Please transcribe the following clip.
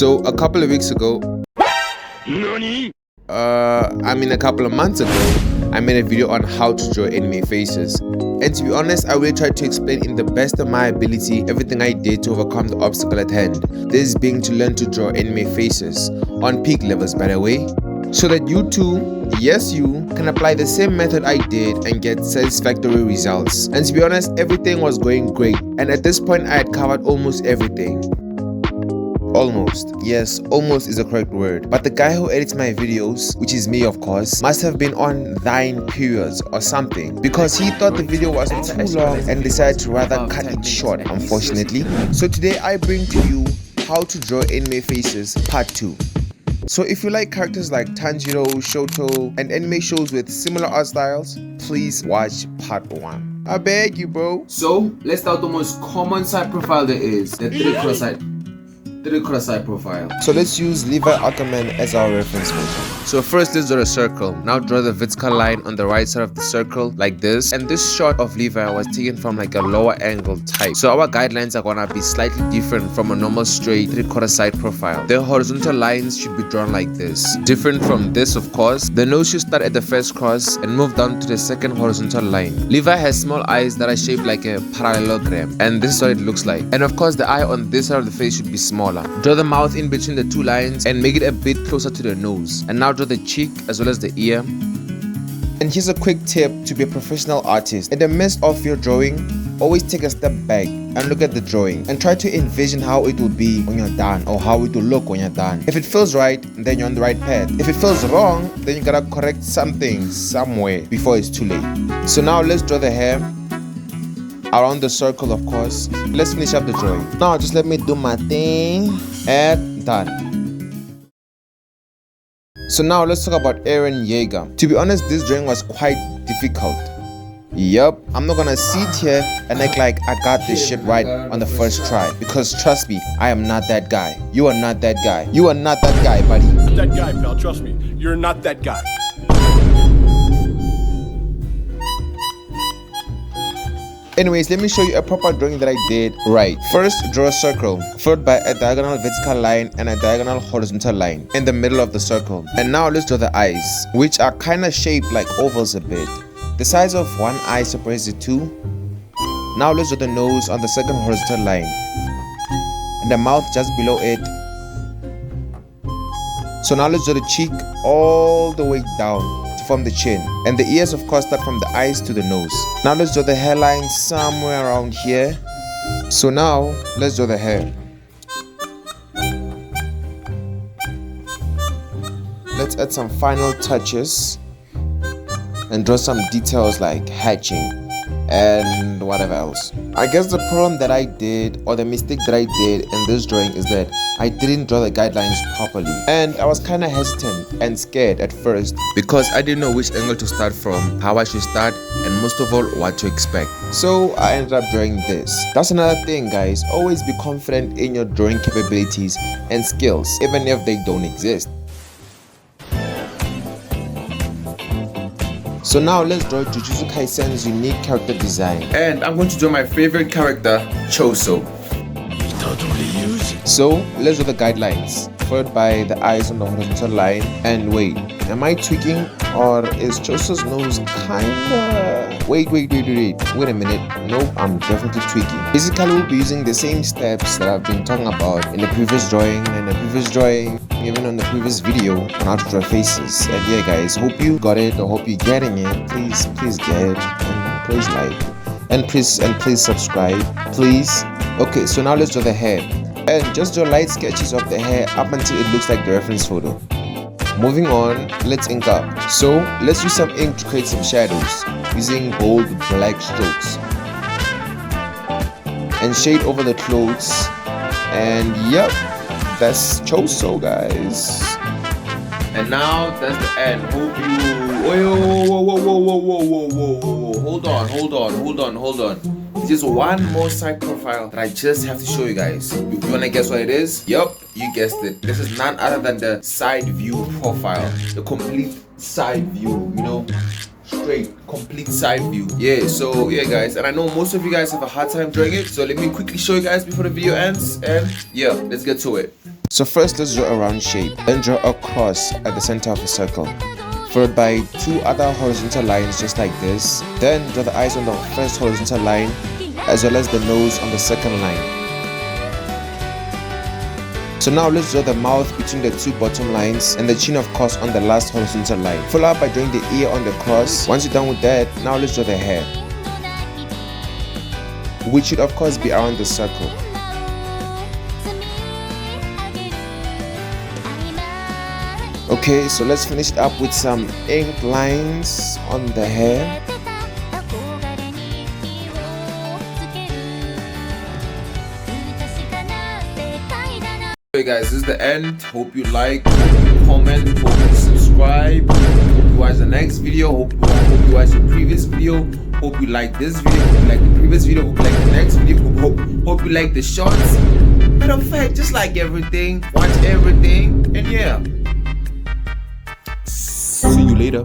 So a couple of weeks ago, a couple of months ago, I made a video on how to draw anime faces. And to be honest, I really tried to explain in the best of my ability everything I did to overcome the obstacle at hand. This being to learn to draw anime faces, on peak levels by the way, so that you too, yes you, can apply the same method I did and get satisfactory results. And to be honest, everything was going great, and at this point I had covered almost everything. Almost. Yes, almost is the correct word. But the guy who edits my videos, which is me of course, must have been on thine periods or something, because he thought the video was too long and decided to rather cut it short, unfortunately. So today I bring to you how to draw anime faces part 2. So if you like characters like Tanjiro, Shoto, and anime shows with similar art styles, please watch part 1. I beg you, bro. So let's start with the most common side profile there is, the 3 cross-side profile. So let's use Levi Ackerman as our reference photo. So first let's draw a circle. Now draw the vertical line on the right side of the circle like this. And this shot of Levi was taken from like a lower angle type. So our guidelines are gonna be slightly different from a normal straight 3/4 side profile. The horizontal lines should be drawn like this. Different from this of course. The nose should start at the first cross and move down to the second horizontal line. Levi has small eyes that are shaped like a parallelogram. And this is what it looks like. And of course the eye on this side of the face should be smaller. Draw the mouth in between the 2 lines and make it a bit closer to the nose. And now draw the cheek as well as the ear. And here's a quick tip to be a professional artist. In the midst of your drawing, always take a step back and look at the drawing and try to envision how it will be when you're done, or how it will look when you're done. If it feels right, then you're on the right path. If it feels wrong, then you gotta correct something somewhere before it's too late. So now let's draw the hair around the circle, of course. Let's finish up the drawing. Now just let me do my thing and done. So now let's talk about Aaron Jaeger. To be honest, this drawing was quite difficult. Yup, I'm not gonna sit here and act like I got this shit right on the first try, because trust me, I am not that guy. You are not that guy. You are not that guy, buddy. Not that guy, pal, trust me. You're not that guy. Anyways, let me show you a proper drawing that I did right. First, draw a circle, followed by a diagonal vertical line and a diagonal horizontal line in the middle of the circle. And now let's draw the eyes, which are kind of shaped like ovals a bit. The size of one eye separates the two. Now let's draw the nose on the second horizontal line, and the mouth just below it. So now let's draw the cheek all the way down to form the chin, and the ears of course start from the eyes to the nose. Now let's draw the hairline somewhere around here. So now let's draw the hair. Let's add some final touches and draw some details like hatching and whatever else. I guess the problem that I did, or the mistake that I did in this drawing, is that I didn't draw the guidelines properly, and I was kind of hesitant and scared at first because I didn't know which angle to start from, how I should start, and most of all what to expect. So I ended up drawing this. That's another thing, guys. Always be confident in your drawing capabilities and skills, even if they don't exist. So now let's draw Jujutsu Kaisen's unique character design. And I'm going to draw my favorite character, Choso. So let's draw the guidelines, followed by the eyes on the horizontal line. And wait, am I tweaking, or is Choso's nose kinda... Wait a minute. Nope, I'm definitely tweaking. Basically, we'll be using the same steps that I've been talking about in the previous drawing, even on the previous video on how to draw faces. And yeah guys, hope you got it, or hope you're getting it. Please get it, and please like, and please subscribe, please. Okay, so now let's draw the hair, and just draw light sketches of the hair up until it looks like the reference photo. Moving on, let's ink up. So let's use some ink to create some shadows using bold black strokes, and shade over the clothes. And yep, that's Choso, guys. And now that's the end. Hope you... Whoa. Hold on. Just one more side profile that I just have to show you guys. You wanna guess what it is? Yup, you guessed it. This is none other than the side view profile. The complete side view, you know? Straight, complete side view. Yeah, so yeah guys, and I know most of you guys have a hard time drawing it, so let me quickly show you guys before the video ends, and yeah, let's get to it. So first let's draw a round shape, then draw a cross at the center of the circle, followed by 2 other horizontal lines just like this. Then draw the eyes on the first horizontal line as well as the nose on the second line. So now let's draw the mouth between the 2 bottom lines and the chin of course on the last horizontal line. Follow up by drawing the ear on the cross. Once you're done with that, now let's draw the hair, which should of course be around the circle. Okay, so let's finish it up with some ink lines on the hair. Okay guys, this is the end. Hope you like, hope you comment, hope you subscribe, hope you watch the next video, hope you watch the previous video, hope you like this video, hope you like the previous video, hope you like the next video, hope you like the shorts. Matter of fact, just like everything, watch everything, and yeah. See you later.